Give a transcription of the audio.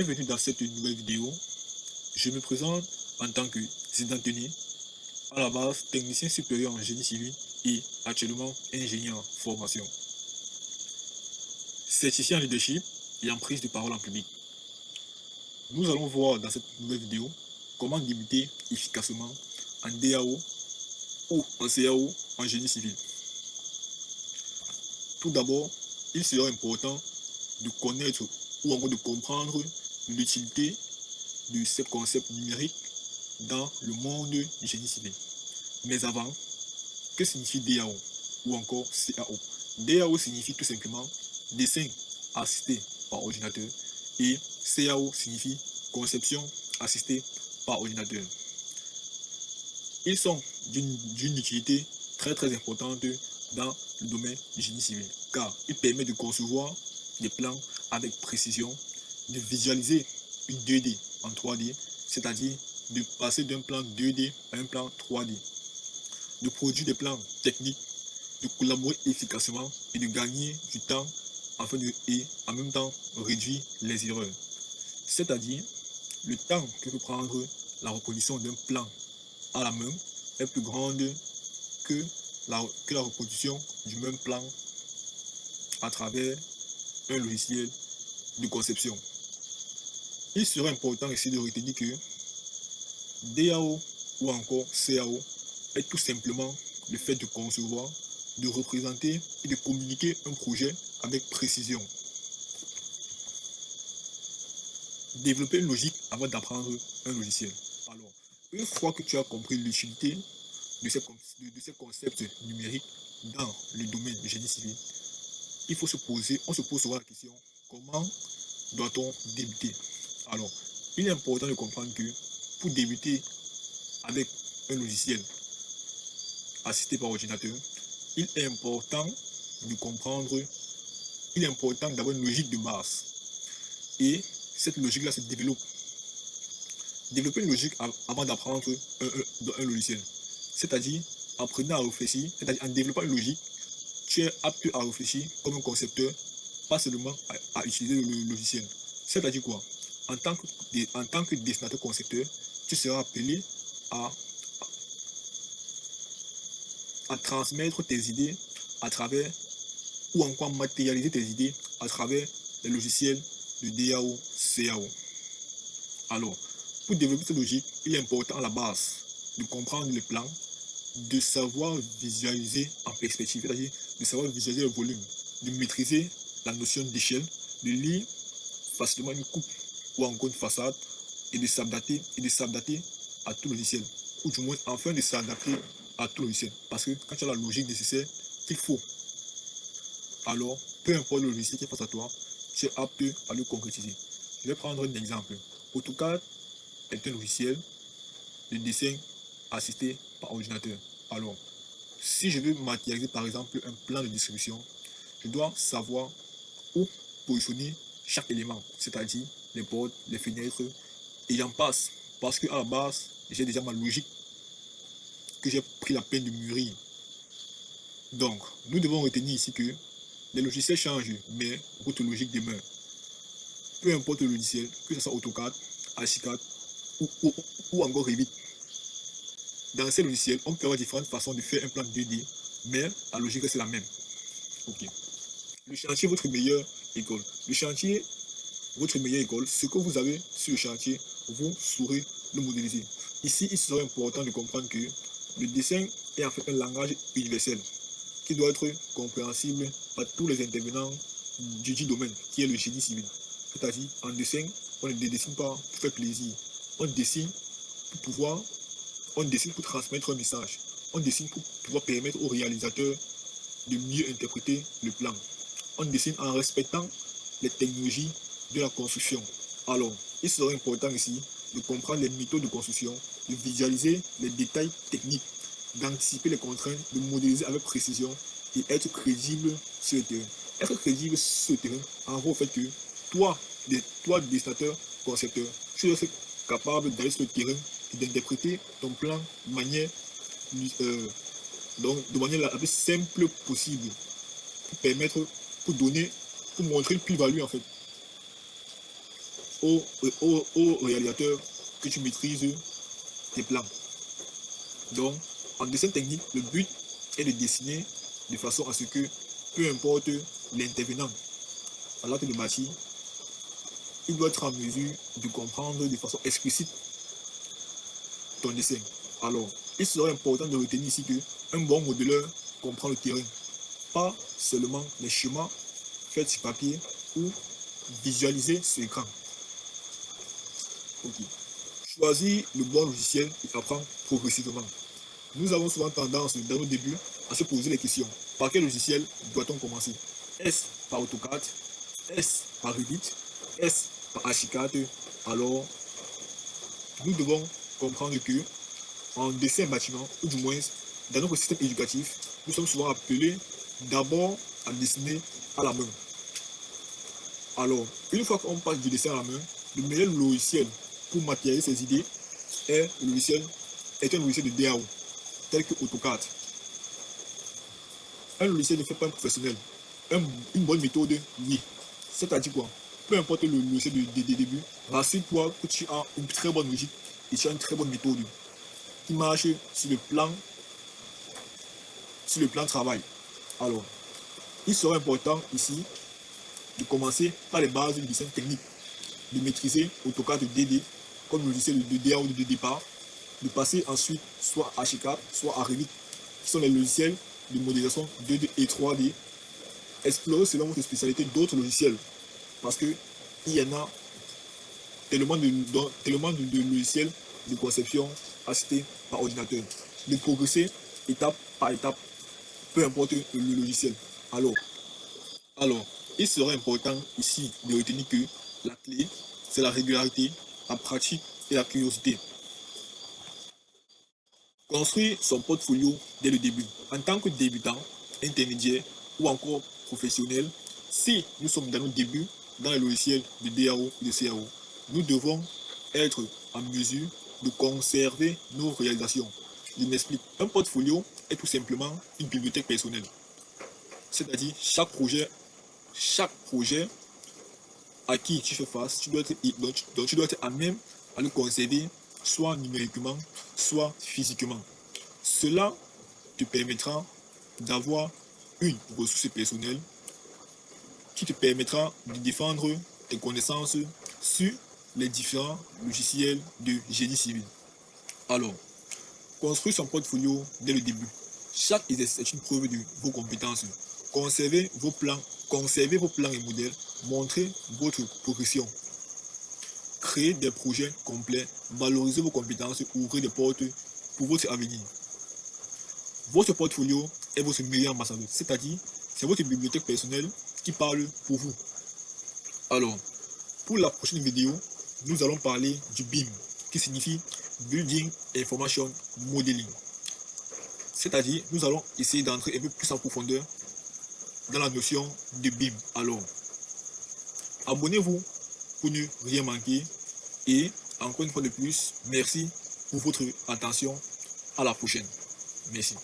Bienvenue dans cette nouvelle vidéo. Je me présente en tant que Zidane Denis, à la base technicien supérieur en génie civil et actuellement ingénieur en formation. Certifié en leadership et en prise de parole en public. Nous allons voir dans cette nouvelle vidéo comment débuter efficacement en DAO ou en CAO en génie civil. Tout d'abord, il sera important de connaître ou encore de comprendre l'utilité de ces concepts numériques dans le monde du génie civil. Mais avant, que signifie DAO ou encore CAO? DAO signifie tout simplement dessin assisté par ordinateur et CAO signifie conception assistée par ordinateur. Ils sont d'une utilité très importante dans le domaine du génie civil car ils permettent de concevoir des plans avec précision, de visualiser une 2D en 3D, c'est-à-dire de passer d'un plan 2D à un plan 3D, de produire des plans techniques, de collaborer efficacement et de gagner du temps afin de, et en même temps réduire les erreurs. C'est-à-dire, le temps que peut prendre la reproduction d'un plan à la main est plus grande que la reproduction du même plan à travers un logiciel de conception. Il serait important ici de retenir que DAO ou encore CAO est tout simplement le fait de concevoir, de représenter et de communiquer un projet avec précision. Développer une logique avant d'apprendre un logiciel. Alors, une fois que tu as compris l'utilité de ces concepts numériques dans le domaine du génie civil, on se pose souvent la question, comment doit-on débuter? Alors, il est important de comprendre que pour débuter avec un logiciel assisté par ordinateur, il est important de comprendre, il est important d'avoir une logique de base. Et cette logique-là se développe. Développer une logique avant d'apprendre un logiciel. C'est-à-dire, apprenant à réfléchir, c'est-à-dire en développant une logique, tu es apte à réfléchir comme un concepteur, pas seulement à utiliser le logiciel. C'est-à-dire quoi? En tant que dessinateur concepteur, tu seras appelé à transmettre tes idées à travers, ou encore matérialiser tes idées à travers les logiciels de DAO, CAO. Alors, pour développer cette logique, il est important à la base de comprendre les plans, de savoir visualiser en perspective, c'est-à-dire de savoir visualiser le volume, de maîtriser la notion d'échelle, de lire facilement une coupe ou encore une façade et de s'adapter à tout logiciel, ou du moins afin de s'adapter à tout logiciel. Parce que quand tu as la logique nécessaire qu'il faut, alors peu importe le logiciel qui est face à toi, tu es apte à le concrétiser. Je vais prendre un exemple. AutoCAD est un logiciel de dessin assisté par ordinateur. Alors, si je veux matérialiser par exemple un plan de distribution, je dois savoir où positionner chaque élément, c'est-à-dire les portes, les fenêtres, et j'en passe. Parce qu'à la base, j'ai déjà ma logique que j'ai pris la peine de mûrir. Donc, nous devons retenir ici que les logiciels changent, mais votre logique demeure. Peu importe le logiciel, que ce soit AutoCAD, Archicad ou encore Revit. Dans ces logiciels, on peut avoir différentes façons de faire un plan 2D, mais la logique reste la même. Ok. Le chantier, votre meilleure école. Le chantier, votre meilleure école, ce que vous avez sur le chantier, vous saurez le modéliser. Ici, il serait important de comprendre que le dessin est en fait un langage universel qui doit être compréhensible par tous les intervenants du domaine, qui est le génie civil. C'est-à-dire, en dessin, on ne dessine pas pour faire plaisir. On dessine pour transmettre un message. On dessine pour pouvoir permettre au réalisateur de mieux interpréter le plan. On dessine en respectant les technologies de la construction. Alors, il serait important ici de comprendre les méthodes de construction, de visualiser les détails techniques, d'anticiper les contraintes, de modéliser avec précision et être crédible sur le terrain. Être crédible sur le terrain en gros fait que toi, dessinateur, concepteur, tu dois être capable d'aller sur le terrain et d'interpréter ton plan de manière, la plus simple possible pour permettre, pour montrer une plus-value en fait. au réalisateur que tu maîtrises tes plans. Donc, en dessin technique, le but est de dessiner de façon à ce que, peu importe l'intervenant à l'acte de bâtir, il doit être en mesure de comprendre de façon explicite ton dessin. Alors, il serait important de retenir ici qu'un bon modeleur comprend le terrain, pas seulement les schémas faits sur papier ou visualisés sur écran. Okay. Choisir le bon logiciel et apprendre progressivement. Nous avons souvent tendance, dans nos débuts, à se poser les questions. Par quel logiciel doit-on commencer? Est-ce par AutoCAD? Est-ce par Revit? Est-ce par Archicad? Alors, nous devons comprendre que en dessin bâtiment, ou du moins dans notre système éducatif, nous sommes souvent appelés d'abord à dessiner à la main. Alors, une fois qu'on passe du dessin à la main, le meilleur logiciel pour matérialiser ses idées est un logiciel de DAO, tel que AutoCAD. Un logiciel ne fait pas un professionnel. Une bonne méthode, oui. C'est-à-dire quoi? Peu importe le logiciel de début, rassure-toi que tu as une très bonne logique et tu as une très bonne méthode qui marche sur le plan travail. Alors, il serait important ici de commencer par les bases du dessin technique, de maîtriser AutoCAD DD comme logiciel de DA ou de départ, de passer ensuite soit à Archicad, soit à Revit, qui sont les logiciels de modélisation 2D et 3D. Explorer selon votre spécialité d'autres logiciels, parce qu'il y en a tellement de logiciels de conception assistés par ordinateur. De progresser étape par étape, peu importe le logiciel. Alors, il serait important ici de retenir que la clé, c'est la régularité, la pratique et la curiosité. Construire son portfolio dès le début. En tant que débutant, intermédiaire ou encore professionnel, si nous sommes dans nos débuts dans les logiciels de DAO et de CAO, nous devons être en mesure de conserver nos réalisations. Je m'explique. Un portfolio est tout simplement une bibliothèque personnelle. C'est-à-dire chaque projet à qui tu fais face, tu dois être à même à le conserver, soit numériquement, soit physiquement. Cela te permettra d'avoir une ressource personnelle qui te permettra de défendre tes connaissances sur les différents logiciels de génie civil. Alors, construire son portfolio dès le début. Chaque exercice est une preuve de vos compétences. Conservez vos plans et modèles. Montrez votre progression. Créez des projets complets. Valorisez vos compétences. Ouvrez des portes pour votre avenir. Votre portfolio est votre meilleur ambassadeur. C'est-à-dire, c'est votre bibliothèque personnelle qui parle pour vous. Alors, pour la prochaine vidéo, nous allons parler du BIM, qui signifie Building Information Modeling. C'est-à-dire, nous allons essayer d'entrer un peu plus en profondeur dans la notion de BIM. Alors, abonnez-vous pour ne rien manquer. Et encore une fois de plus, merci pour votre attention. À la prochaine. Merci.